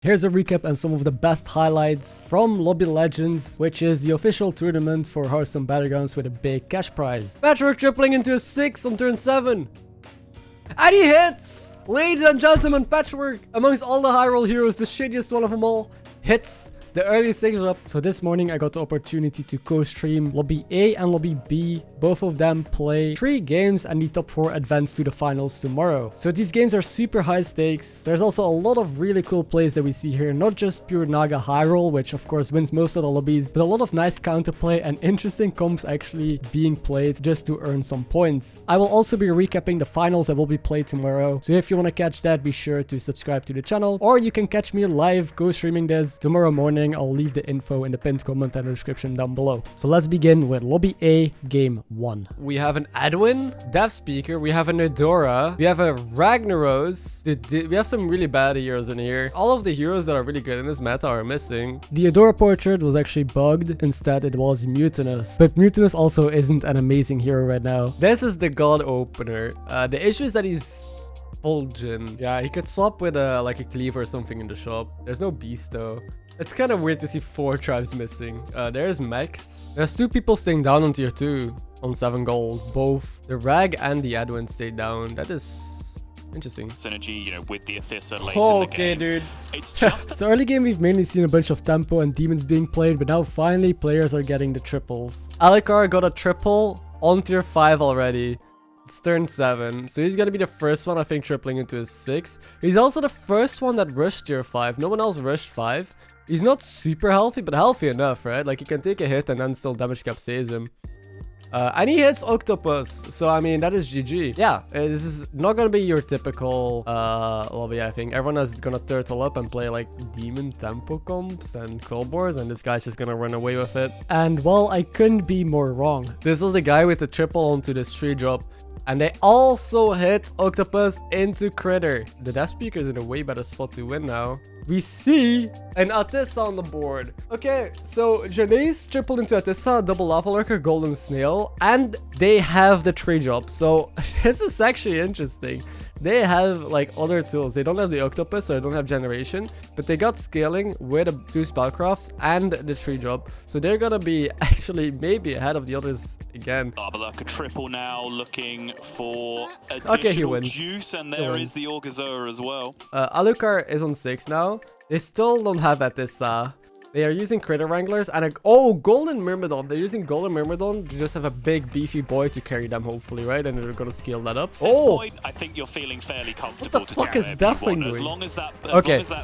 Here's a recap and some of the best highlights from Lobby Legends, which is the official tournament for Hearthstone Battlegrounds with a big cash prize. Patchwork tripling into a 6 on turn 7. And he hits! Ladies and gentlemen, Patchwork, amongst all the high roll heroes, the shittiest one of them all, hits the early 6 up. So this morning I got the opportunity to co-stream Lobby A and Lobby B. Both of them play 3 games and the top 4 advance to the finals tomorrow. So these games are super high stakes. There's also a lot of really cool plays that we see here. Not just pure Naga high roll, which of course wins most of the lobbies, but a lot of nice counterplay and interesting comps actually being played just to earn some points. I will also be recapping the finals that will be played tomorrow. So if you want to catch that, be sure to subscribe to the channel, or you can catch me live co-streaming this tomorrow morning. I'll leave the info in the pinned comment and the description down below. So let's begin with Lobby A, Game 1. We have an Edwin, Death Speaker, we have an Eudora, we have a Ragnaros. We have some really bad heroes in here. All of the heroes that are really good in this meta are missing. The Eudora portrait was actually bugged. Instead, it was Mutinous. But Mutinous also isn't an amazing hero right now. This is the God Opener. The issue is that he's Fulgin. Yeah, he could swap with like a Cleaver or something in the shop. There's no Beast though. It's kind of weird to see 4 tribes missing. There's Max. There's 2 people staying down on tier 2 on 7 gold. Both the Rag and the Edwin stayed down. That is interesting. Synergy, you know, with the Athissa late in the game. Okay, dude. It's just So early game, we've mainly seen a bunch of tempo and demons being played, but now finally players are getting the triples. Alucard got a triple on tier 5 already. It's turn 7, so he's gonna be the first one, I think, tripling into his 6. He's also the first one that rushed tier 5. No one else rushed 5. He's not super healthy, but healthy enough, right? Like, he can take a hit and then still damage cap saves him. And he hits Octopus, so I mean, that is GG. Yeah, this is not gonna be your typical lobby, I think. Everyone is gonna turtle up and play like demon tempo comps and Colbors, and this guy's just gonna run away with it. And well, I couldn't be more wrong. This was the guy with the triple onto this 3-drop. And they also hit Octopus into Critter. The Death Speaker's in a way better spot to win now. We see an Athissa on the board. Okay, so Janae's tripled into Athissa, double Lava Lurker, Golden Snail, and they have the 3-drop. So this is actually interesting. They have like other tools. They don't have the Octopus, so they don't have Generation, but they got scaling with 2 Spellcrafts and the 3-drop. So they're gonna be actually maybe ahead of the others again. Lava Lurker triple now, looking for additional juice, and there is the Orgazoa as well. Alucard is on 6 now. They still don't have Athissa. They are using Critter Wranglers and Golden Myrmidon. They're using Golden Myrmidon to just have a big beefy boy to carry them, hopefully, right? And they're gonna scale that up. At this point, I think you're feeling fairly comfortable to carry everyone, as long as that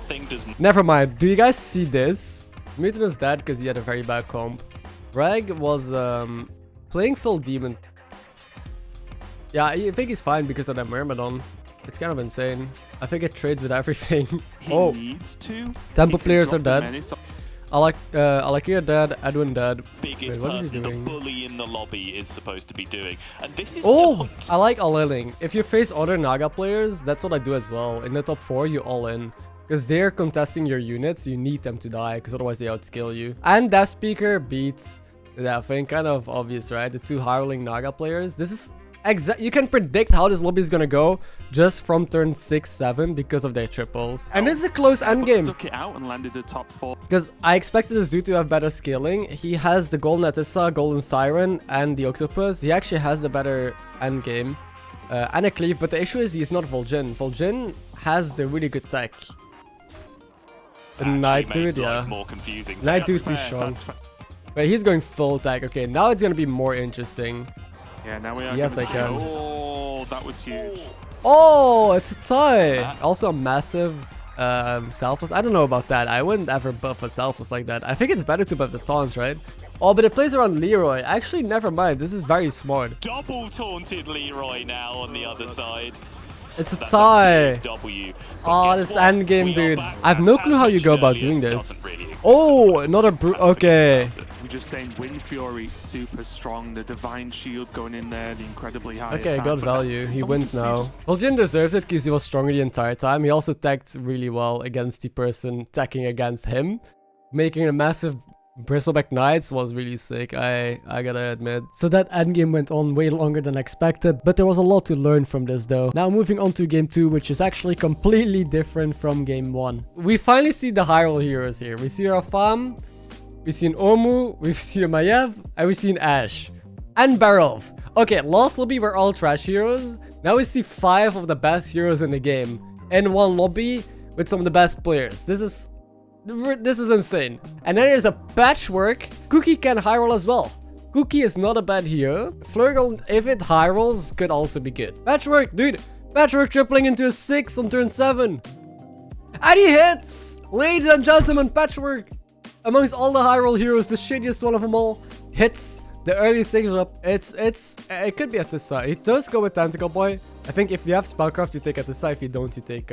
thing doesn't. Never mind. Do you guys see this? Mutinous dead because he had a very bad comp. Rag was playing full demons. Yeah, I think he's fine because of that Myrmidon. It's kind of insane. I think it trades with everything. He needs to. Tempo players are dead. Alakir dead, Edwin dead. Biggest person the bully in the lobby is supposed to be doing. And this is I like all-inning. If you face other Naga players, that's what I do as well. In the top 4, you all-in. Because they're contesting your units, you need them to die, because otherwise they outscale you. And Death Speaker beats that thing, kind of obvious, right? The 2 high-rolling Naga players. This is you can predict how this lobby is gonna go just from turn 6-7 because of their triples. And this is a close endgame. Stuck it out and landed the top 4. Because I expected this dude to have better scaling. He has the Golden Athissa, Golden Siren, and the Octopus. He actually has the better endgame. And a Cleave, but the issue is he's not Vol'jin. Vol'jin has the really good tech. Night Dude, yeah. Night Dude is strong. But he's going full tech. Okay, now it's gonna be more interesting. Yeah, now we are. Yes, I can. Oh, that was huge. Oh, it's a tie. Also a massive selfless. I don't know about that. I wouldn't ever buff a selfless like that. I think it's better to buff the taunts, right? Oh, but it plays around Leroy. Actually, never mind. This is very smart. Double taunted Leroy now on the other side. It's a tie. Oh, this endgame, dude. I have no clue how you go about doing this. Oh, another brute. Okay. I'm just saying, Wind Fury, super strong. The Divine Shield going in there, the incredibly high Okay, attack, got value. He wins now. Vol'jin deserves it because he was stronger the entire time. He also tagged really well against the person attacking against him, making a massive Bristleback Knights was really sick, I gotta admit. So that endgame went on way longer than expected, but there was a lot to learn from this though. Now moving on to game 2, which is actually completely different from game 1. We finally see the Hyrule heroes here. We see Rafam, we see an Omu, we've seen a Maiev, and we've seen Ashe. And Barov. Okay, last lobby were all trash heroes. Now we see 5 of the best heroes in the game in one lobby with some of the best players. This is insane. And then there's a patchwork. Cookie can Hyrule as well. Cookie is not a bad hero. Flurgle, if it Hyrules, could also be good. Patchwork, dude. Patchwork tripling into a 6 on turn 7. And he hits! Ladies and gentlemen, Patchwork, amongst all the Hyrule heroes, the shittiest one of them all, hits the early 6 up. It could be Atissa. It does go with Tentacle Boy. I think if you have Spellcraft, you take Atissa. If you don't, you take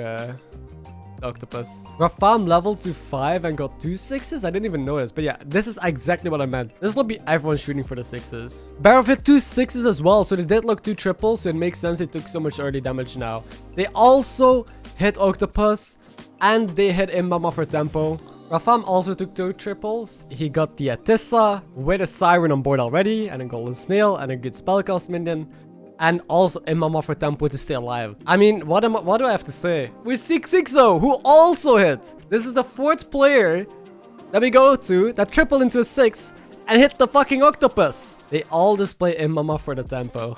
Octopus. Rafam leveled to 5 and got 2 6s. I didn't even notice, but yeah, this is exactly what I meant. This will be everyone shooting for the 6s. Barov hit 2 6s as well, so they did look 2 triples, so it makes sense they took so much early damage now. They also hit Octopus and they hit Immama for tempo. Rafam also took 2 triples. He got the Atissa with a Siren on board already, and a Golden Snail and a good spellcast minion. And also Immama for tempo to stay alive. I mean, what do I have to say? We see Xixo, who also hit. This is the 4th player that we go to that tripled into a 6 and hit the fucking Octopus. They all just play Immama for the tempo.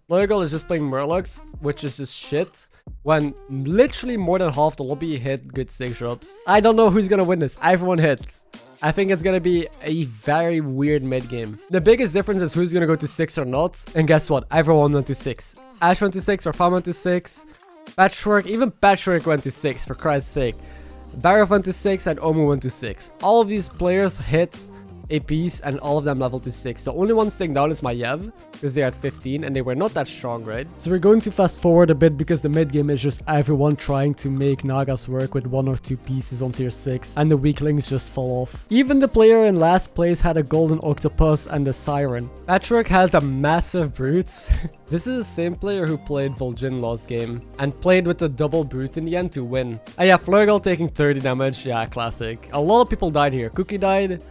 Flurgle is just playing Murlocs, which is just shit. When literally more than half the lobby hit good 6 drops. I don't know who's gonna win this. Everyone hits. I think it's gonna be a very weird mid game. The biggest difference is who's gonna go to 6 or not. And guess what? Everyone went to 6. Ashe went to 6, Rafam went to 6. Patchwork, even Patchwork went to 6, for Christ's sake. Barov went to 6 and Omu went to 6. All of these players hit a piece and all of them leveled to 6. The only one staying down is Maiev, because they are at 15 and they were not that strong, right? So we're going to fast forward a bit because the mid game is just everyone trying to make Nagas work with 1 or 2 pieces on tier 6 and the weaklings just fall off. Even the player in last place had a golden octopus and a siren. Patchwork has a massive brute. This is the same player who played Vol'jin last game and played with the double brute in the end to win. And yeah, Flurgle taking 30 damage. Yeah, classic. A lot of people died here. Cookie died.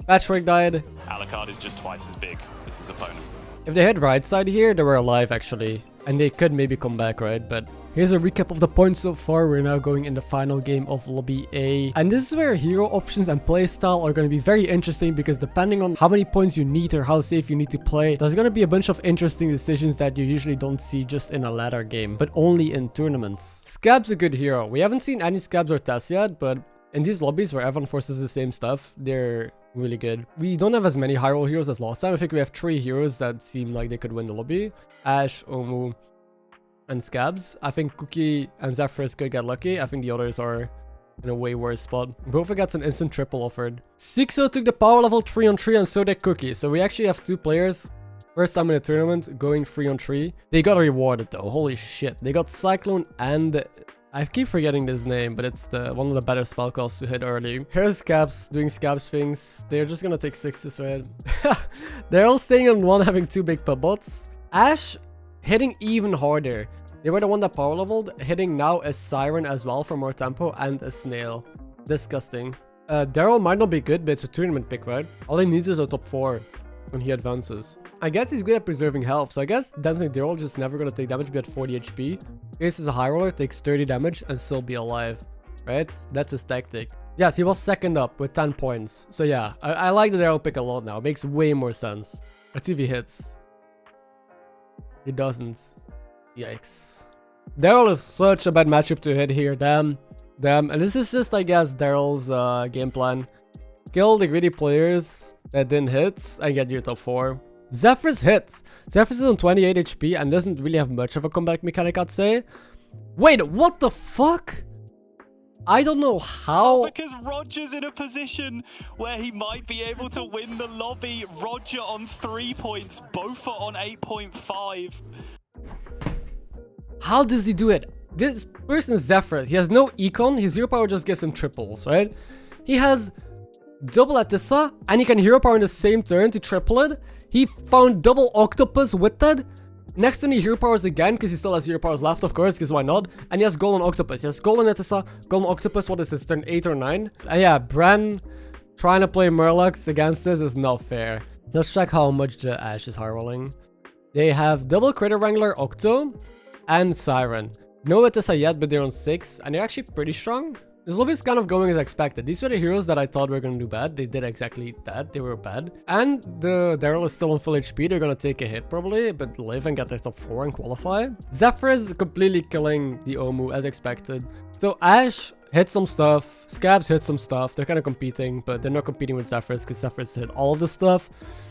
Patchwork died. Alucard is just twice as big as his opponent. If they hit right side here, they were alive actually. And they could maybe come back, right? But here's a recap of the points so far. We're now going in the final game of Lobby A. And this is where hero options and playstyle are going to be very interesting because depending on how many points you need or how safe you need to play, there's going to be a bunch of interesting decisions that you usually don't see just in a ladder game, but only in tournaments. Scab's a good hero. We haven't seen any Scabs or Tess yet, but in these lobbies where everyone forces the same stuff, they're really good. We don't have as many Hyrule heroes as last time. I think we have 3 heroes that seem like they could win the lobby. Ashe, Omu, and Scabs. I think Cookie and Zephyrus could get lucky. I think the others are in a way worse spot. Both gets an instant triple offered. Xixo took the power level 3-on-3 and so did Cookie. So we actually have 2 players. First time in a tournament going 3-on-3. They got rewarded though. Holy shit. They got Cyclone and... I keep forgetting this name, but it's the one of the better spellcasts to hit early. Here's Scabs doing Scabs things. They're just gonna take 6s, right? They're all staying on 1, having 2 big pop-bots. Ashe hitting even harder. They were the one that power leveled, hitting now a Siren as well for more tempo and a Snail. Disgusting. Daryl might not be good, but it's a tournament pick, right? All he needs is a top 4 when he advances. I guess he's good at preserving health, so I guess Dancing Daryl just never gonna take damage, be at 40 HP. Ace is a high roller, takes 30 damage and still be alive, right? That's his tactic. Yes, he was second up with 10 points. So yeah, I like the Daryl pick a lot now. It makes way more sense. Let's see if he hits. He doesn't. Yikes. Daryl is such a bad matchup to hit here. Damn. And this is just, I guess, Daryl's game plan. Kill the greedy players that didn't hit and get your top 4. Zephyrus hits. Zephyrus is on 28 HP and doesn't really have much of a comeback mechanic, I'd say. Wait, what the fuck? I don't know how. Because Roger's in a position where he might be able to win the lobby. Roger on 3 points, both are on 8.5. How does he do it? This person is Zephyrus. He has no econ. His hero power just gives him triples, right? He has double Atissa and he can hero power in the same turn to triple it. He found double Octopus with that. Next turn he hero powers again because he still has hero powers left, of course, because why not? And he has Golden Octopus. He has Golden Atissa, Golden Octopus. What is this, turn 8 or 9? Yeah, Bran Trying to play Murlocs against this is not fair. Let's check how much the Ashe is high rolling. They have double Critter Wrangler, Octo, and Siren. No Atessa yet, but they're on 6, and they're actually pretty strong. This lobby is kind of going as expected. These were the heroes that I thought were going to do bad. They did exactly that. They were bad. And the Daryl is still on full HP. They're going to take a hit probably, but live and get their top 4 and qualify. Zephyr is completely killing the Omu as expected. So Ashe hit some stuff. Scabs hit some stuff. They're kind of competing, but they're not competing with Zephyrs because Zephyrs hit all of the stuff.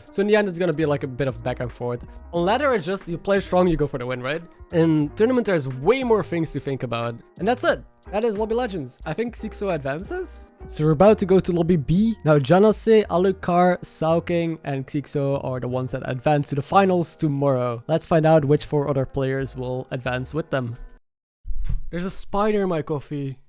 So in the end, it's going to be like a bit of back and forth. On ladder, it's just you play strong, you go for the win, right? In tournament, there's way more things to think about. And that's it. That is Lobby Legends. I think Sixo advances. So we're about to go to Lobby B. Now Janase, Alucard, Sauking, and Sixo are the ones that advance to the finals tomorrow. Let's find out which 4 other players will advance with them. There's a spider in my coffee.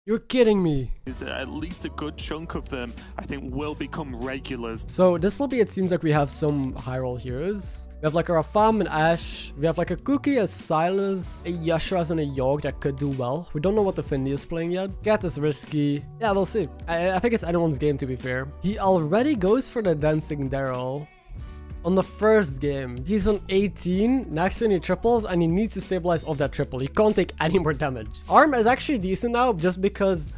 You're kidding me. Is at least a good chunk of them, I think, will become regulars. So this lobby, it seems like we have some high roll heroes. We have like a Rafam and Ashe. We have like a Cookie, a Silas, a Yashras, and a Yogg that could do well. We don't know what the Findy is playing yet. Cat is risky. Yeah, we'll see. I think it's anyone's game, to be fair. He already goes for the Dancing Daryl. On the first game, he's on 18, next turn he triples, and he needs to stabilize off that triple. He can't take any more damage. Arm is actually decent now, just because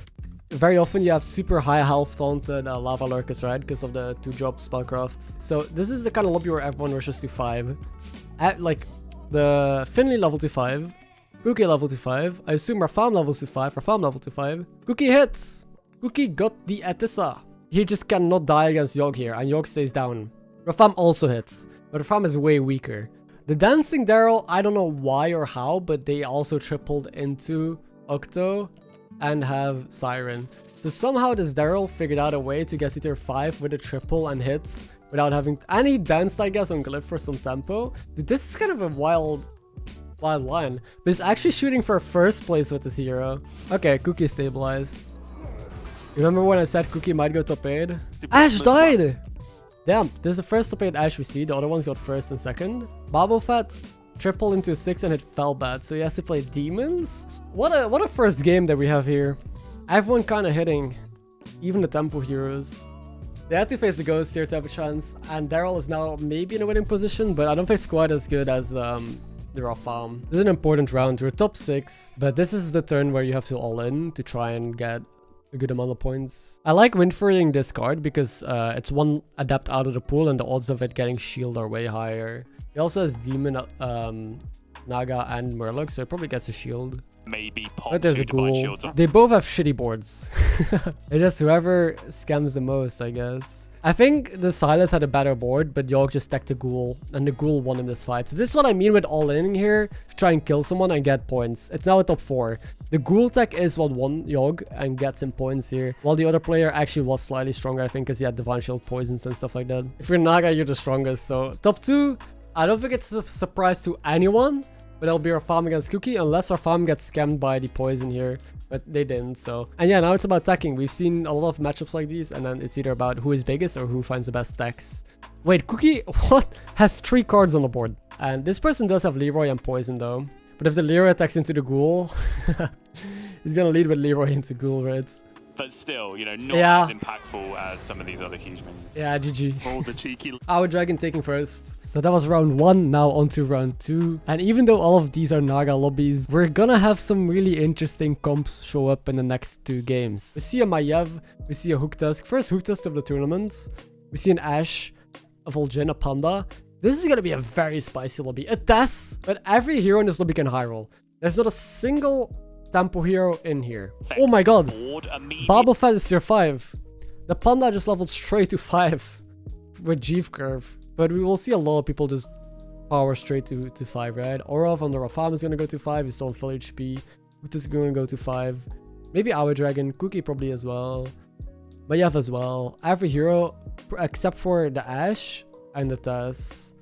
very often you have super high health taunted Lava Lurkers, right? Because of the 2-drop spellcraft. So this is the kind of lobby where everyone rushes to 5. At like the Finley level to 5, Cookie level to 5, I assume Rafam levels to 5, Rafam level to 5. Cookie hits! Cookie got the Atissa. He just cannot die against Yogg here, and Yogg stays down. Rafam also hits, but Rafam is way weaker. The Dancing Daryl, I don't know why or how, but they also tripled into Octo and have Siren. So somehow this Daryl figured out a way to get to tier 5 with a triple and hits without having... And he danced, I guess, on Glyph for some tempo. Dude, this is kind of a wild line. But he's actually shooting for first place with this hero. Okay, Cookie stabilized. Remember when I said Cookie might go top 8? Ashe died! Damn, this is the first top 8 Ashe we see. The other ones got first and second. Babofat triple into 6 and it fell bad, so he has to play demons. What a first game that we have here. Everyone kind of hitting, even the tempo heroes. They had to face the ghost here to have a chance, and Daryl is now maybe in a winning position, but I don't think it's quite as good as the Raw Farm. This is an important round. We're top 6, but this is the turn where you have to all in to try and get a good amount of points. I like Windfurying this card because it's one adept out of the pool and the odds of it getting shield are way higher. He also has Demon, Naga, and Murloc, so it probably gets a shield. Maybe pop But there's 2 a divine ghoul. shields. They both have shitty boards. It's just whoever scams the most, I guess. I think the Silas had a better board, but Yogg just stacked the ghoul, and the ghoul won in this fight. So this is what I mean with all-in here, to try and kill someone and get points. It's now a top 4. The ghoul tech is what won Yogg and gets him points here, while the other player actually was slightly stronger, I think, because he had divine shield poisons and stuff like that. If you're Naga, you're the strongest. So top 2, I don't think it's a surprise to anyone, but it'll be our farm against Cookie, unless our farm gets scammed by the poison here. But they didn't, so... And yeah, now it's about teching. We've seen a lot of matchups like these, and then it's either about who is biggest or who finds the best decks. Wait, Cookie, what? Has 3 cards on the board. And this person does have Leroy and poison, though. But if the Leroy attacks into the ghoul, he's gonna lead with Leroy into ghoul, right? But still, you know, not as impactful as some of these other huge minions. Yeah, GG. Oh, the cheeky. Our dragon taking first. So that was round 1, now on to round 2. And even though all of these are Naga lobbies, we're gonna have some really interesting comps show up in the next 2 games. We see a Maiev, we see a Hooktusk. First Hooktusk of the tournament. We see an Ashe, a Vol'jin, a Panda. This is gonna be a very spicy lobby. A Tess! But every hero in this lobby can high roll. There's not a single tempo hero in here. Oh my god. Babofat is tier 5. The Panda just leveled straight to 5 with Jeeve Curve. But we will see a lot of people just power straight to 5, right? Orov on the Rafam is going to go to 5. He's still on full HP. Hoot is going to go to 5. Maybe Our Dragon. Cookie probably as well. Maiev as well. Every hero except for the Ashe and the Tess.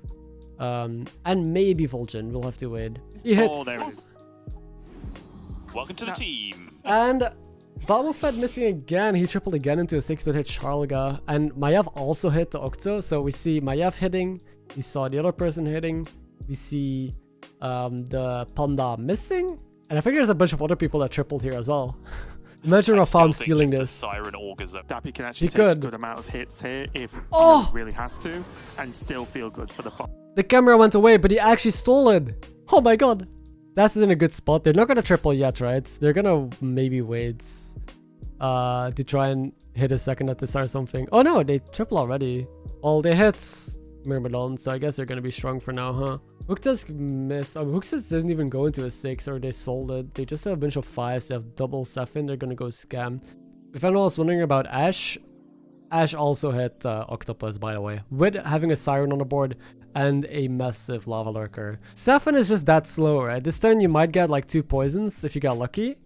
And maybe Vol'jin. We'll have to wait. He hits. Oh, there it is. Welcome to the team. And Babofat missing again. He tripled again into a 6-bit hit Charlega. And Maiev also hit the Octo. So we see Maiev hitting. We saw the other person hitting. We see the Panda missing. And I think there's a bunch of other people that tripled here as well. Imagine I Rafam still stealing think this. just the Siren augers up. Dappy can actually He take a could. good amount of hits here if he Oh! really has to, and still feel good for the fight. The camera went away, but he actually stole it. Oh my god. That's in a good spot. They're not gonna triple yet, right? They're gonna maybe wait to try and hit a second at this or something. Oh no, they triple already. Well, they hit Myrmidon, so I guess they're gonna be strong for now, huh? Hooktas missed. Hooktas doesn't even go into a 6, or they sold it. They just have a bunch of 5s. They have double 7. They're gonna go scam. If anyone was wondering about Ashe, Ashe also hit Octopus, by the way, with having a Siren on the board and a massive Lava Lurker. Sefin is just that slow, right? This turn you might get like 2 poisons if you got lucky.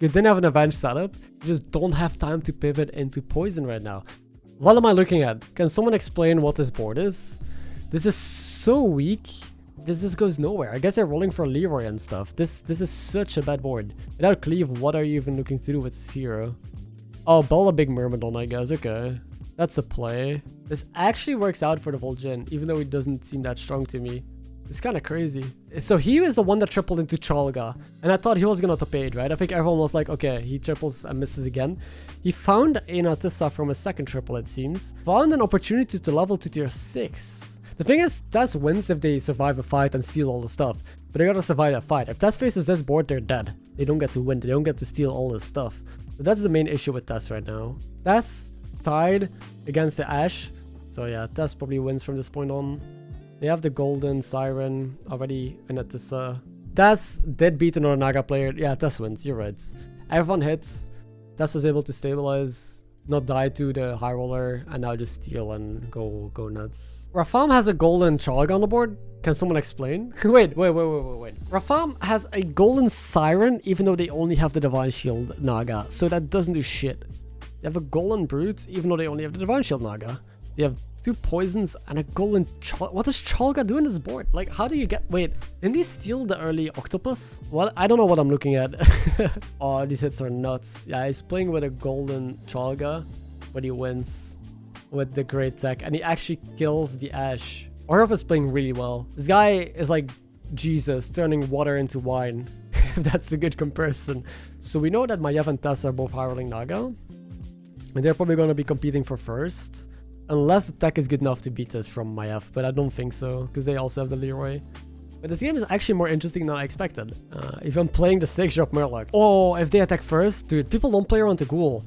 You didn't have an Avenge setup. You just don't have time to pivot into poison right now. What am I looking at? Can someone explain what this board is? This is so weak. This just goes nowhere. I guess they're rolling for Leroy and stuff. This is such a bad board. Without Cleave, what are you even looking to do with this hero? Oh, Ball a big Myrmidon, I guess. Okay. That's a play. This actually works out for the Vol'jin, even though it doesn't seem that strong to me. It's kind of crazy. So he is the one that tripled into Chalga, and I thought he was gonna top 8, right? I think everyone was like, okay, he triples and misses again. He found a Natissa from a second triple, it seems. Found an opportunity to level to tier 6. The thing is, Tess wins if they survive a fight and steal all the stuff, but they gotta survive that fight. If Tess faces this board, they're dead. They don't get to win. They don't get to steal all this stuff. So that's the main issue with Tess right now. Tess tied against the Ashe. So yeah, Tess probably wins from this point on. They have the Golden Siren already in Natissa. Tess did beat another Naga player. Yeah, Tess wins. You're right. Everyone hits. Tess was able to stabilize, not die to the High Roller, and now just steal and go nuts. Rafam has a Golden Chalga on the board. Can someone explain? wait. Rafam has a Golden Siren, even though they only have the Divine Shield Naga, so that doesn't do shit. They have a Golden Brute, even though they only have the Divine Shield Naga. They have 2 poisons and a Golden Chalga. What does Chalga do in this board? Like, how do you get... Wait, didn't he steal the early Octopus? What? I don't know what I'm looking at. Oh, these hits are nuts. Yeah, he's playing with a Golden Chalga, but he wins with the Great Tech, and he actually kills the Ashe. Orov is playing really well. This guy is like Jesus, turning water into wine, if that's a good comparison. So we know that Maiev and Tess are both high rolling Naga, and they're probably going to be competing for first. Unless the tech is good enough to beat us from Maiev, but I don't think so, because they also have the Leroy. But this game is actually more interesting than I expected. If I'm playing the 6-drop Murloc. Oh, if they attack first? Dude, people don't play around the Ghoul.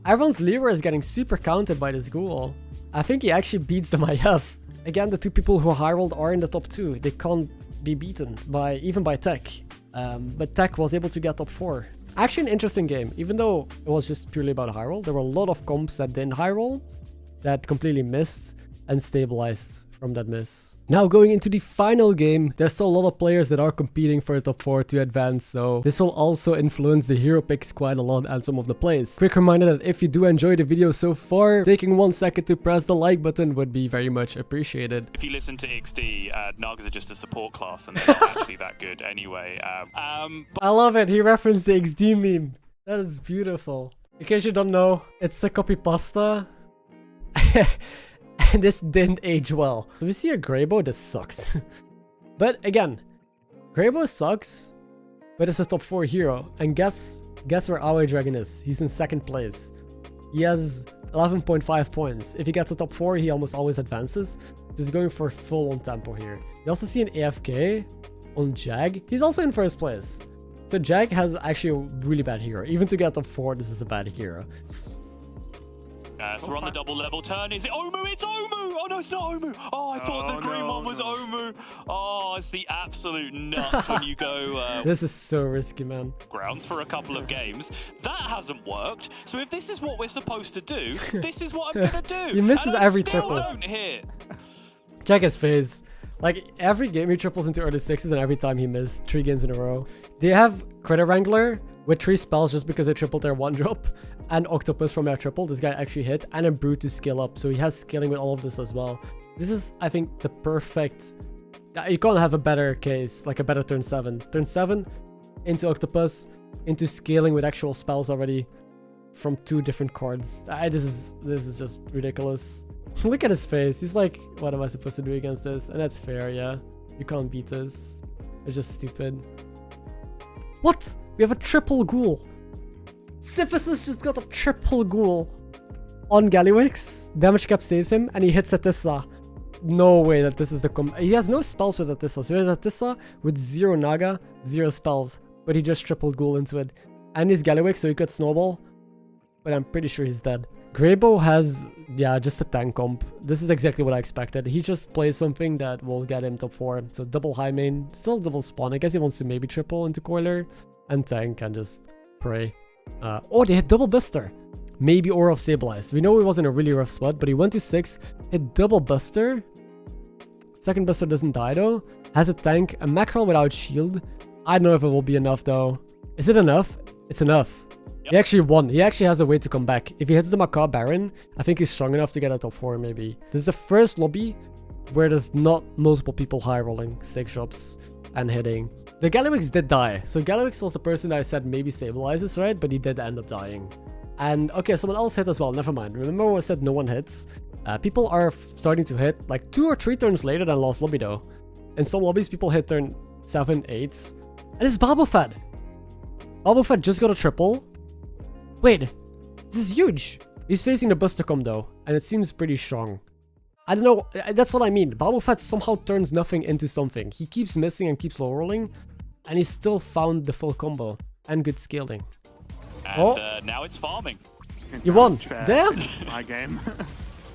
Everyone's Leroy is getting super counted by this Ghoul. I think he actually beats the Maiev. Again, the 2 people who high rolled are in the top 2. They can't be beaten even by tech. But tech was able to get top 4. Actually an interesting game, even though it was just purely about high roll. There were a lot of comps that didn't high roll, that completely missed and stabilized from that miss. Now going into the final game, there's still a lot of players that are competing for the top 4 to advance, so this will also influence the hero picks quite a lot and some of the plays. Quick reminder that if you do enjoy the video so far, taking 1 second to press the like button would be very much appreciated. If you listen to XD, Nagas are just a support class and they're not actually that good anyway. I love it, he referenced the XD meme. That is beautiful. In case you don't know, it's a copy pasta. And this didn't age well. So we see a Greybow, this sucks. But again, Greybow sucks, but it's a top 4 hero. And guess where our Dragon is? He's in 2nd place. He has 11.5 points. If he gets a top 4, he almost always advances. So he's going for full on tempo here. You also see an AFK on Jag. He's also in 1st place. So Jag has actually a really bad hero. Even to get top 4, this is a bad hero. So we're on the double level turn. Is it Omu? It's Omu! Oh no, it's not Omu! Oh, I thought the green one was Omu. Oh, it's the absolute nuts when you go... this is so risky, man. Grounds for a couple of games. That hasn't worked. So if this is what we're supposed to do, this is what I'm going to do. He misses and every still triple. Don't hit. Check his phase. Like, every game he triples into early 6s, and every time he missed 3 games in a row. They have Critter Wrangler with 3 spells just because they tripled their 1-drop, and Octopus from their triple. This guy actually hit, and a Brute to scale up, so he has scaling with all of this as well. This is, I think, the perfect... You can't have a better case, like a better turn 7. Turn 7 into Octopus, into scaling with actual spells already from 2 different cards. This is just ridiculous. Look at his face. He's like, what am I supposed to do against this? And that's fair, yeah. You can't beat this. It's just stupid. What? We have a triple Ghoul. Syphilis just got a triple ghoul on Gallywix. Damage cap saves him, and he hits Atissa. No way that this is the he has no spells with Atissa. So he has Atissa with 0 Naga, 0 spells. But he just triple ghoul into it. And he's Gallywix, so he could snowball. But I'm pretty sure he's dead. Greybow has, yeah, just a tank comp. This is exactly what I expected. He just plays something that will get him top 4. So double high main, still double spawn. I guess he wants to maybe triple into Coiler and tank and just pray. Oh, they hit double buster. Maybe Aura of Stabilized. We know he was in a really rough spot, but he went to 6, hit double buster. Second buster doesn't die though. Has a tank, a mackerel without shield. I don't know if it will be enough though. Is it enough? It's enough. Yep. He actually won. He actually has a way to come back. If he hits the Macaw Baron, I think he's strong enough to get a top 4 maybe. This is the first lobby where there's not multiple people high rolling 6 shops and hitting. The Gallywix did die. So Gallywix was the person that I said maybe stabilizes, right? But he did end up dying. And okay, someone else hit as well. Never mind. Remember when I said no one hits? People are starting to hit like 2 or 3 turns later than last lobby though. In some lobbies, people hit turn 7, 8. And it's Babofet. Babofet just got a triple. Wait, this is huge. He's facing the Buster comp though, and it seems pretty strong. I don't know, that's what I mean. Babofet somehow turns nothing into something. He keeps missing and keeps low rolling, and he still found the full combo and good scaling. And now it's farming. You won. Fair. Damn. It's my game.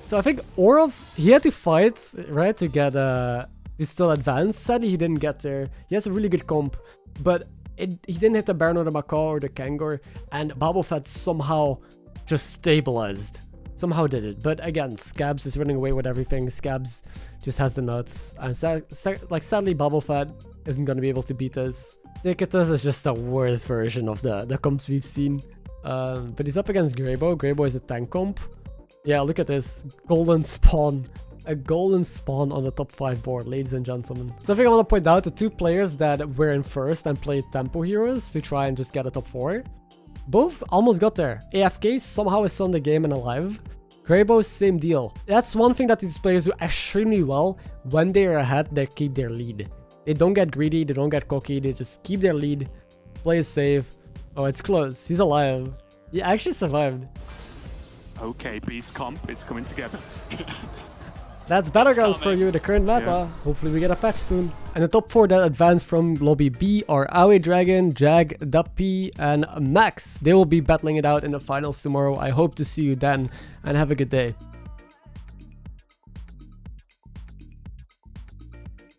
So I think Orov, he had to fight, right, to get to still advance. Sadly, he didn't get there. He has a really good comp, but he didn't hit the Baron or the Macaw or the Kangor, and Babofet somehow just stabilized. Somehow did it. But again, Scabs is running away with everything. Scabs just has the nuts. And sadly, Babofet isn't going to be able to beat us. Nicholena is just the worst version of the comps we've seen. But he's up against Greybow. Greybow is a tank comp. Yeah, look at this. Golden spawn. A golden spawn on the top 5 board, ladies and gentlemen. Something I want to point out, the 2 players that were in first and played tempo heroes to try and just get a top 4. Both almost got there. AFK somehow is still in the game and alive. Greybow, same deal. That's one thing that these players do extremely well. When they are ahead, they keep their lead. They don't get greedy, they don't get cocky, they just keep their lead. Play it safe. Oh, it's close. He's alive. He actually survived. Okay, Beast comp, it's coming together. That's Battlegrounds for you, the current meta. Yeah. Hopefully we get a patch soon. And the top 4 that advanced from Lobby B are Awe Dragon, Jag, Duppy, and Max. They will be battling it out in the finals tomorrow. I hope to see you then, and have a good day.